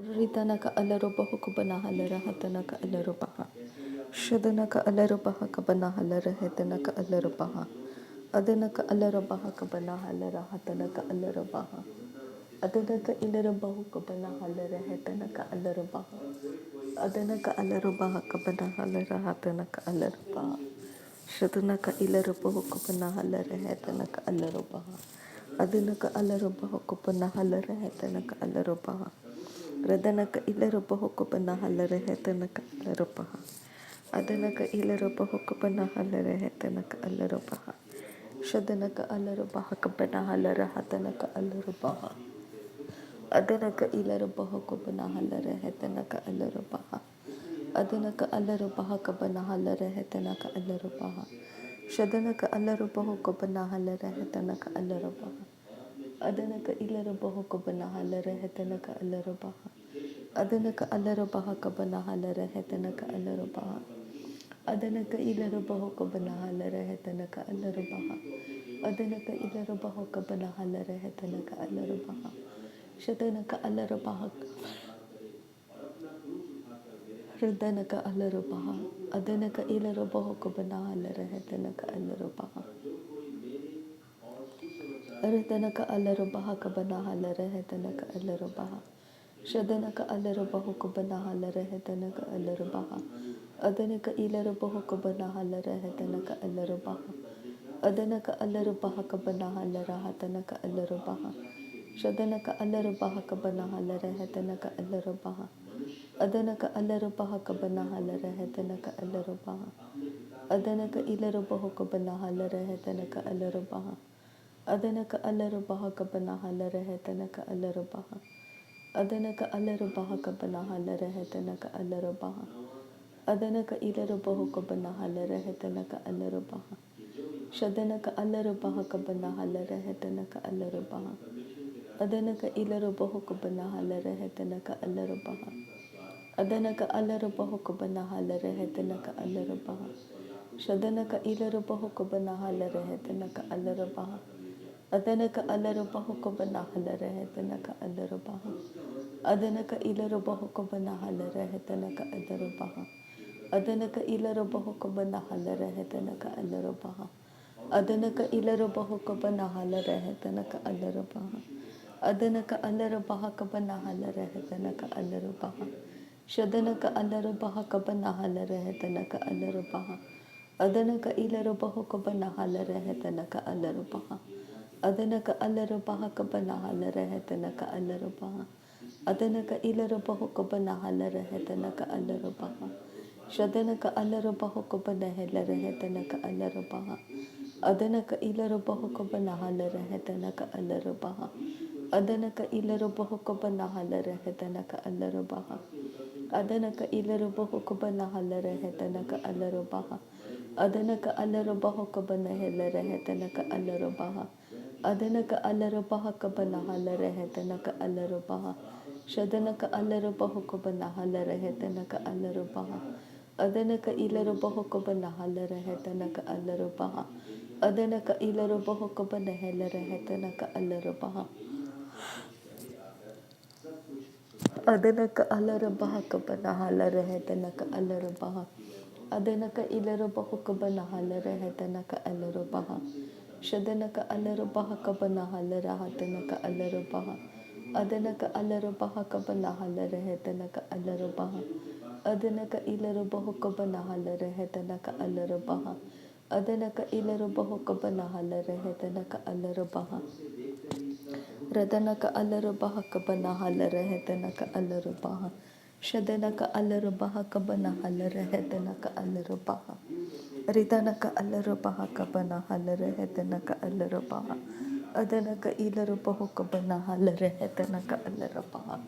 Ritanaka alarobahu kubanahalara hatanaka alarobaha. Shadanaka alarobaha kabanahalara hetanaka alarobaha. Adanaka alarobaha kabanahalara hatanaka alarobaha. Adanaka ilarabahu kabanahalara hetanaka alarobaha. Adanaka alarobaha kabanahalara hatanaka alarobaha. Shadanaka ilarabahu kabanahalara hetanaka alarobaha. Adanaka alarobahu kabanahalara hetanaka alarobaha. Radanaka ilarabahoka halare hetanaka alarabaha. Adanaka ilarabahoka halare hetanaka alarabaha. Shadanaka alarabaha kabana halara hatanaka alarabaha. Adanaka ilarabahoka halare hetanaka alarabaha. Adanaka alarabaha kabana halare hetanaka alarabaha. Shadanaka alarabahoka halare hetanaka alarabaha. Adanaka ilarabahoka halare hetanaka alarabaha. Adanaka alarabaha kabanahalara hetanaka alarabaha. Adanaka ilarabaho kabanahalara hetanaka alarabaha. Adanaka ilarabaho kabanahalara hetanaka alarabaha. Shatanaka alarabaha Radanaka alarabaha. Adanaka ilarabaho kabanahalara hetanaka alarabaha. Radanaka alarabaha kabanahalara hetanaka alarabaha. Shadanaka alarabahu kabanahalara hetanaka alarabaha. Adanaka ilarabahu kabanahalara hetanaka alarabaha. Adanaka alarabaha kabanahalara hatanaka alarabaha. Shadanaka alarabaha kabanahalara hetanaka alarabaha. Adanaka alarabaha kabanahalara hetanaka alarabaha. Adanaka ilarabahu kabanahalara hetanaka alarabaha. Adanaka alarabaha kabanahalara hetanaka alarabaha. Adanaka alarabaha kabanahalara hetanaka alarabaha. Adanaka ilarabahu kabanahalara hetanaka alarabaha. Shadanaka alarabaha kabanahalara hetanaka alarabaha. Adanaka ilarabahu kabanahalara hetanaka alarabaha. Adanaka alarabahu kabanahalara hetanaka alarabaha. Shadanaka ilarabahu kabanahalara hetanaka alarabaha. Adanaka alarabahu kabanahalara hetanaka alarabaha. Adanaka ilarabahu kabanahalara hetanaka alarabaha. Adanaka ilarabahu kabanahalara hetanaka alarabaha. Adanaka ilarabahu kabanahalara hetanaka alarabaha. Adanaka alarabaha kabanahalara hetanaka alarabaha. Shadanaka alarabaha kabanahalara hetanaka alarabaha. Adanaka ilarabahu kabanahalara hetanaka alarabaha. Adanaka alarabaha kabanahalara hetanaka alarabaha. Adanaka ilarabahu kabanahalara hetanaka alarabaha. Shadanaka alarabahu kabanahalara hetanaka alarabaha. Adanaka ilarabahu kabanahalara hetanaka alarabaha. Adanaka ilarabahu kabanahalara hetanaka alarabaha. Adanaka ilarabahu kabanahalara hetanaka alarabaha. Adanaka alarabahu kabanahalara hetanaka alarabaha. Adanaka alarabaha kabanahalara hetanaka alarabaha. Shadanaka alarabahu kabanahalara hetanaka alarabaha. Adanaka ilarabahu kabanahalara hetanaka alarabaha. Adanaka ilarabahu kabanahalara hetanaka alarabaha. Adanaka alarabaha kabanahalara hetanaka alarabaha. Adanaka ilarabahu kabanahalara hetanaka alarabaha. Shadanaka alarabaha kabanahalara hatanaka alarabaha. Adanaka alarabaha kabanahalara hetanaka alarabaha. Adanaka ilarabahu kabanahalara hetanaka alarabaha. Adanaka ilarabahu kabanahalara hetanaka alarabaha. Radanaka alarabaha kabanahalara hetanaka alarabaha. Shadanaka alarabaha kabanahalara hetanaka alarabaha. Ridanaka alarabaha kabanahalara hetanaka alarabaha. Adanaka ilarabahu kabanahalara hetanaka alarabaha.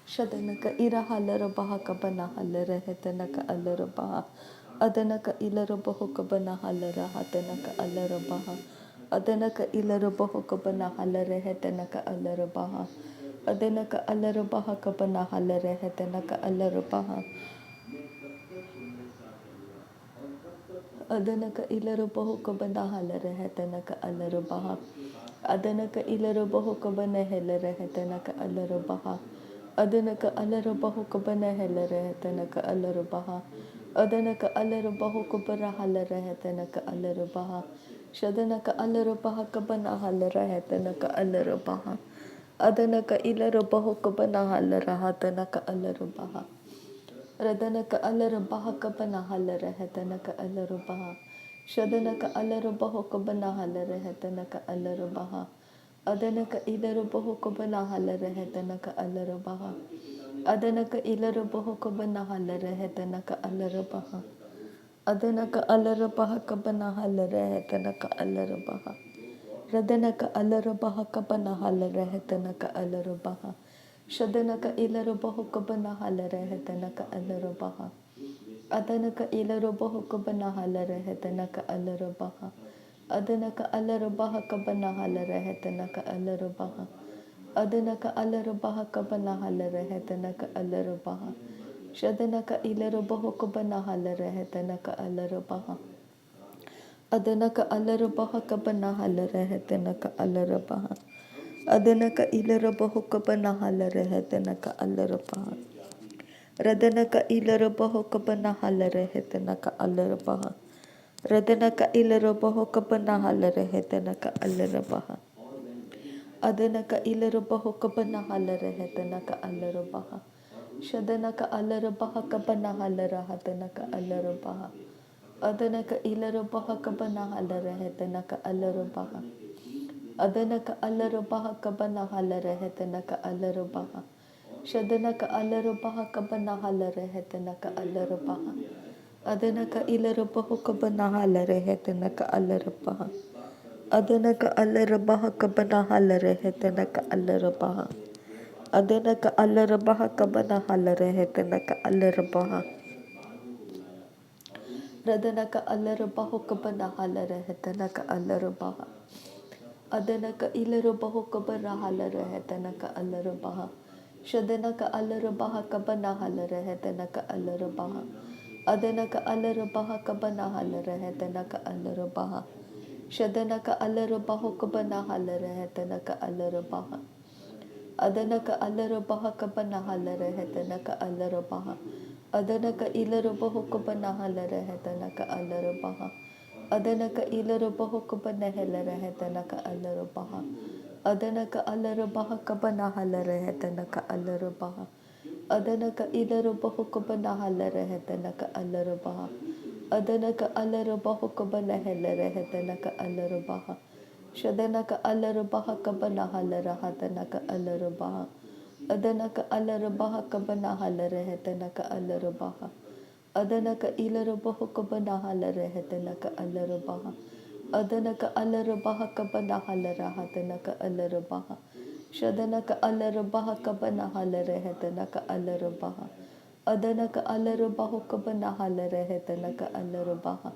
Shadanaka irahalarabaha kabanahalara hetanaka alarabaha. Adanaka ilarabahu kabanahalara hatanaka alarabaha. Adanaka ilarabahu kabanahalara hetanaka alarabaha. Adanaka alarabaha kabanahalara hetanaka alarabaha. Adanaka ilarabahu kabanahalara hetanaka alarabaha. Adanaka ilarabahu kabanahalara hetanaka alarabaha. Adanaka alara bahukabana helere tanaka alara baha. Adanaka alara bahukabara halara tanaka alara baha. Shadanaka alara bahakabana halara tanaka alara baha. Adanaka ilara bahukabana halara tanaka alara baha. Radanaka alara bahakabana halara tanaka alara baha. Shadanaka alara bahukabana halara tanaka alara baha. Adanaka ilara bahukabana halara tanaka alara baha. Adanaka ilara bahukabana halara tanaka alara baha. Adanaka alara bahakabana halara tanaka alara baha. Radanaka alara bahakabana halara tanaka alara baha. Shadanaka ilara bahukabana halara tanaka alara baha. Adanaka ilara bahukabana halara tanaka alara baha. Adanaka alara bahakabana halara tanaka alara baha. Adanaka alara bahakabana halara tanaka alara baha. Shadanaka ilara bahukabana halara tanaka alara baha. Adanaka alara bahakabana halara tanaka alara baha. Adanaka ilara bahukabana halara tanaka alara baha. Radanaka ilara bahukabana halara tanaka alara baha. Radanaka ilara bahukabana halara tanaka alara baha. Adanaka ilara bahukabana halara tanaka alara baha. Shadanaka alara bahakabana halara tanaka alara baha. Adanaka ilara bahakabana halara tanaka alara baha. Adanaka alara bahakabana halara tanaka alara baha. Shadanaka alara bahakabana halara tanaka alara baha. Adanaka ilara bahukabana halara tanaka alara baha. Adanaka alara bahakabana halara tanaka alara baha. Adanaka alara bahakabana halara tanaka alara baha. Radanaka alara bahukabana halara tanaka alara baha. Adanaka ilara bahukabana halara tanaka alara baha. Shadanaka alara bahakabana halara tanaka alara baha. Adanaka alara bahakabana halara tanaka alara baha. Shadanaka alara bahukabana halara tanaka alara baha. Adanaka alara bahakabana halara tanaka alara baha. Adanaka ilara bahukabana halara tanaka alara baha. Adanaka ilara bahukabana halara tanaka alara baha. Adanaka alara bahakabana halara tanaka alara baha. Adanaka ilara bahukabana halara tanaka alara baha. Adanaka alara bahukabana halara tanaka alara baha. Shadanaka alara bahakabana halara tanaka alara baha. Adanaka alara bahakabana halara tanaka alara baha. Adanaka ilara bahukabana halara tanaka alara baha. Adanaka alara bahakabana halara tanaka alara baha. Shadanaka alara bahakabana halara tanaka alara baha. Adanaka alara bahukabana halara tanaka alara baha.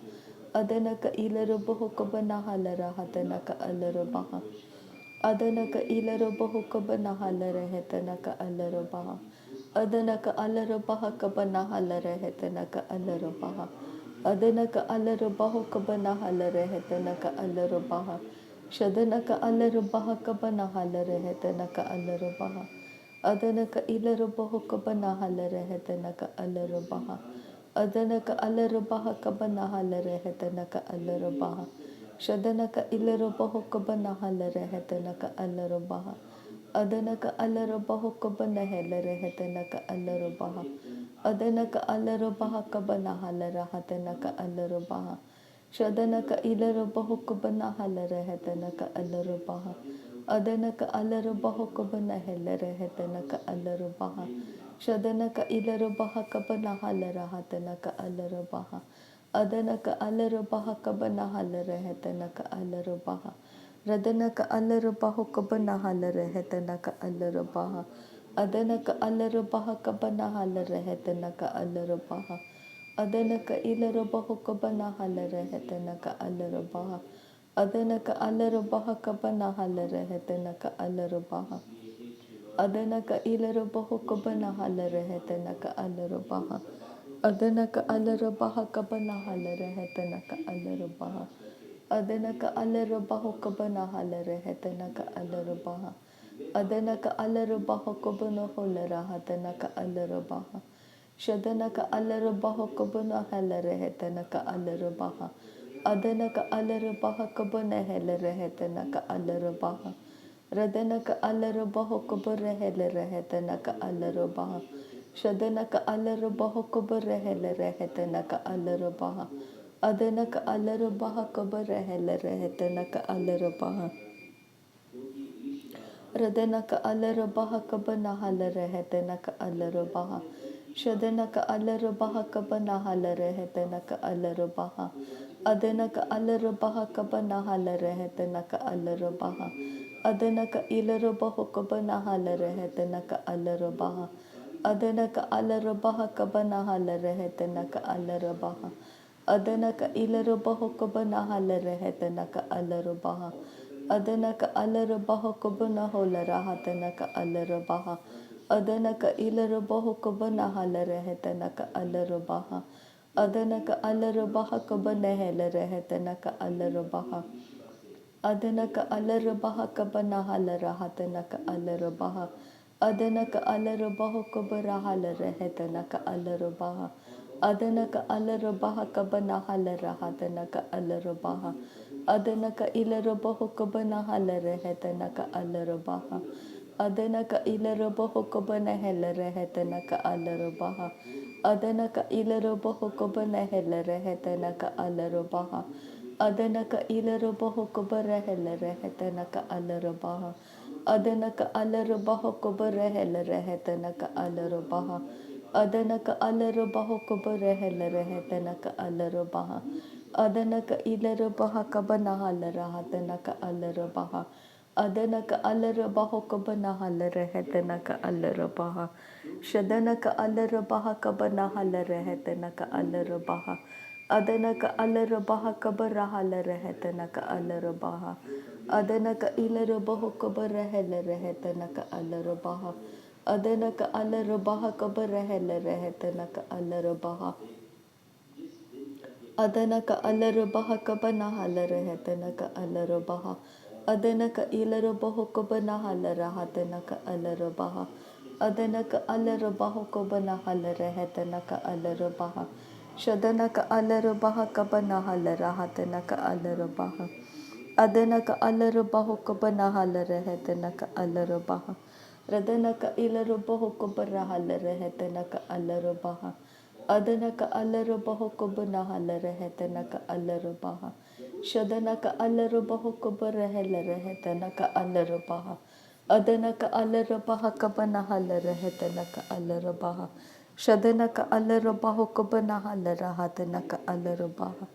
Adanaka ilara bahukabana halara tanaka alara baha. Adanaka ilara bahukabana halara tanaka alara baha. Adanaka alara bahakabana halara tanaka alara baha. Adanaka alara bahukabana halara tanaka alara baha. Shadanaka alara bahakabana halara tanaka alara baha. Adanaka ilara bahukabana halara tanaka alara baha. Adanaka alara bahakabana halara tanaka alara baha. Shadanaka ilara bahukabana halara tanaka alara baha. Adanaka alara bahukabana halara tanaka alara baha. Adanaka alara bahakabana halara tanaka alara baha. Shadanaka ilara bahukabana halara tanaka alara baha. Adanaka alara bahukabana halara tanaka alara baha. Shadanaka ilara bahakabana halara tanaka alara baha. Adanaka alara bahakabana halara tanaka alara baha. Radanaka alara bahukabana halara tanaka alara baha. Adanaka alara bahakabana halara tanaka alara baha. Adanaka ilara bahukabana halara tanaka alara baha. Adanaka alara bahakabana halara tanaka alara baha. Adanaka ilara bahukabana halara tanaka alara baha. Adanaka alara bahakabana halara tanaka alara baha. Adanaka alara bahukabana halara tanaka alara baha. Adanaka Alarabaha Kobuna Holarahatanaka Alarabaha. Shadanaka Alarabaha Kobuna Halarehetanaka Alarabaha. Adanaka Alarabaha Kobuna Helarehetanaka Alarabaha. Radanaka Alarabaha Kobura Helarehetanaka Alarabaha. Shadanaka Alarabaha Kobura Helarehetanaka Alarabaha. Adanaka Alarabaha Kobura Helarehetanaka Alarabaha. Radanaka Alarabaha Kabanahala Rehetanaka Alarabaha. Shadanaka Alarabaha Kabanahala Rehetanaka Alarabaha. Adanaka Alarabaha Kabanahala Rehetanaka Alarabaha. Adanaka Ilarabaha Kabanahala Rehetanaka Alarabaha. Adanaka Alarabaha Kabanahala Rehetanaka Alarabaha. Adanaka Ilarabaha Kabanahala Rehetanaka Alarabaha. Adanaka Alarabaha Kabana Holarahatanaka Alarabaha. Adanaka Ilarabaha Kabana Halarahatanaka Alarabaha. Adanaka Alarabaha Kabana Helarahatanaka Alarabaha. Adanaka Alarabaha Kabana Halarahatanaka Alarabaha. Adanaka Alarabaha Kabara Halarahatanaka Alarabaha. Adanaka Alarabaha Kabana Halarahatanaka Alarabaha. Adanaka Ilarabaha Kabana Halarahatanaka Alarabaha. Adanaka Ilarabaha Kabana Helarahatanaka Alarabaha. Adanaka Ilarabaha Kabana Helarahatanaka Alarabaha. Adanaka Ilarabaha Kabara Helarahatanaka Alarabaha. Adanaka Alarabaha Kabara Helarahatanaka Alarabaha. Adanaka Alarabaha Kabara Helarahatanaka Alarabaha. Adanaka Ilarabaha Kabana Halarahatanaka Alarabaha. Adanaka Alarabaha Kabana Halarahatanaka Alarabaha. Shadanaka Alarabaha Kabana Halarahatanaka Alarabaha. Adanaka Alarabaha Kabara Halarahatanaka Alarabaha. Adanaka Ilarabaha Kabara Helarahatanaka Alarabaha. Adanaka Alarabaha Kabara Helarahatanaka Alarabaha. Adanaka Alarabaha Kabana Halarahatanaka Alarabaha. Adanaka Ilarabaha Kabana Halarahatanaka Alarabaha. Adanaka Alarabaha Kabana Halarahatanaka Alarabaha. Shadanaka Alarabaha Kabana Halarahatanaka Alarabaha. Adanaka Alarabaha Kabana Halarahatanaka Alarabaha. Radanaka Ilarabaha Kabara Halarahatanaka Alarabaha. Adanaka Alarabaha Kabana Halarahatanaka Alarabaha. Shadanaka Alarabaha Kabara Halarahatanaka Alarabaha. Adanaka Alarabaha Kabana Halarahatanaka Alarabaha. Shadanaka Alarabaha Kabana Halarahatanaka Alarabaha.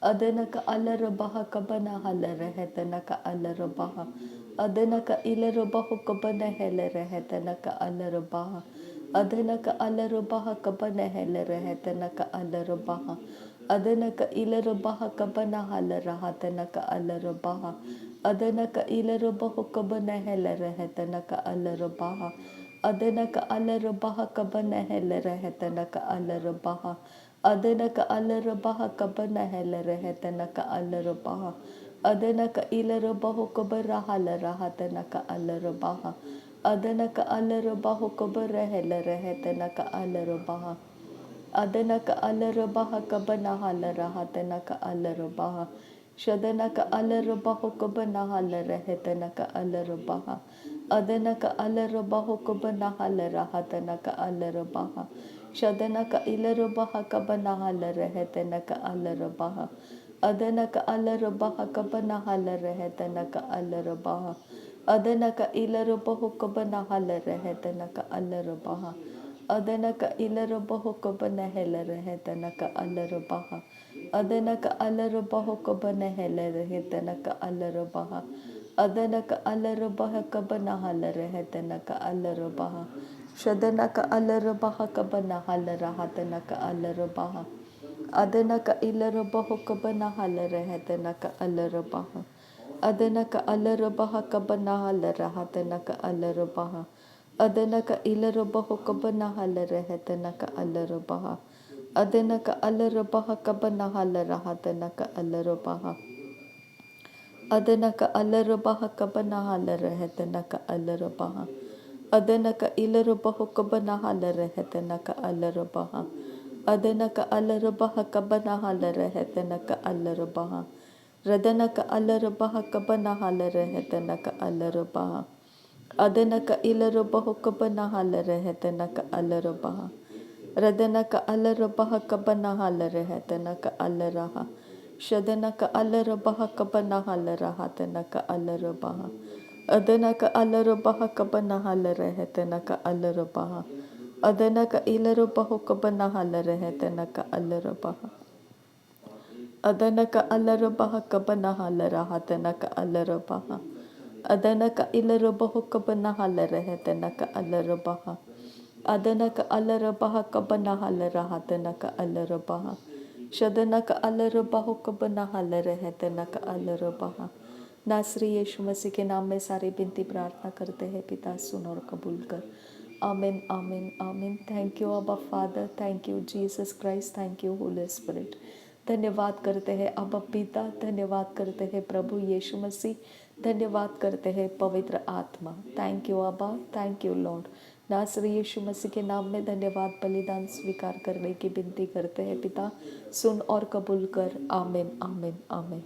Adanaka Alarabaha Kabana Halarahatanaka Alarabaha. Adanaka Ilarabaha Kabana Halarahatanaka Alarabaha. Adanaka Alarabaha Kabana Halarahatanaka Alarabaha. Adanaka Ilarabaha Kabana Halarahatanaka Alarabaha. Adanaka Ilarabaha Kabana Halarahatanaka Alarabaha. Adanaka Alarabaha Kabana Halarahatanaka Alarabaha. Adanaka Alarabaha Kabana Halarahatanaka Alarabaha. Adanaka Ilarabaha Kabara Halarahatanaka Alarabaha. Adanaka Alarabaha Kabara Halarahatanaka Alarabaha. Adanaka Alarabaha Kabana Halarahatanaka Alarabaha. Shadanaka Alarabaha Kabana Halarahatanaka Alarabaha. Adanaka Alarabaha Kabana Halarahatanaka Alarabaha. Shadanaka Ilarabaha Kabana Halarahatanaka Alarabaha. Adanaka Alarabaha Kabana Halarahatanaka Alarabaha. Adanaka Ilarabaha Kabana Halarahatanaka Alarabaha. Adanaka Ilarabaha Kabana Halarahatanaka Alarabaha. Adanaka Alarabaha Kabana Halarahatanaka Alarabaha. Adanaka Alarabaha Kabana Halarahatanaka Alarabaha. Shadanaka Alarabaha Kabana Halarahatanaka Alarabaha. Adanaka Ilarabaha Kabana Halarahatanaka Alarabaha. Adanaka Alarabaha Kabana Halarahatanaka Alarabaha. Adanaka Ilarabaha Kabana Halarahatanaka Alarabaha. Adanaka Alarabaha Kabana Halarahatanaka Alarabaha. Adanaka alarabaha kabanahala rehetanaka alarabaha. Adanaka ilarabaho kabanahala rehetanaka alarabaha. Adanaka alarabaha kabanahala rehetanaka alarabaha. Radanaka alarabaha kabanahala rehetanaka alarabaha. Adanaka ilarabaho kabanahala rehetanaka alarabaha. Radanaka alarabaha kabanahala rehetanaka alaraha. Shadanaka alarabaha kabanahala rahatanaka alarabaha. Adanaka alarabaha kabanahala rehetanaka alarabaha. Adanaka ilarabaho kabanahala rehetanaka alarabaha. Adanaka alarabaha kabanahala rahatanaka alarabaha. Adanaka ilarabaho kabanahala rehetanaka alarabaha. Adanaka alarabaha kabanahala rahatanaka alarabaha. Shadanaka alarabaho kabanahala rehetanaka alarabaha. नासरी यीशु मसीह के नाम में सारी बिनती प्रार्थना करते हैं पिता, सुन और कबूल कर। आमीन आमीन आमीन। थैंक यू अब्बा father, thank you Jesus Christ, thank you Holi spirit. धन्यवाद करते हैं अब्बा पिता, धन्यवाद करते हैं प्रभु यीशु मसीह, धन्यवाद करते हैं पवित्र आत्मा। थैंक यू अब्बा, थैंक यू लॉर्ड। नासरी यीशु मसीह के नाम में धन्यवाद बलिदान स्वीकार करने की विनती करते हैं पिता, सुन और कबूल कर। आमीन आमीन आमीन।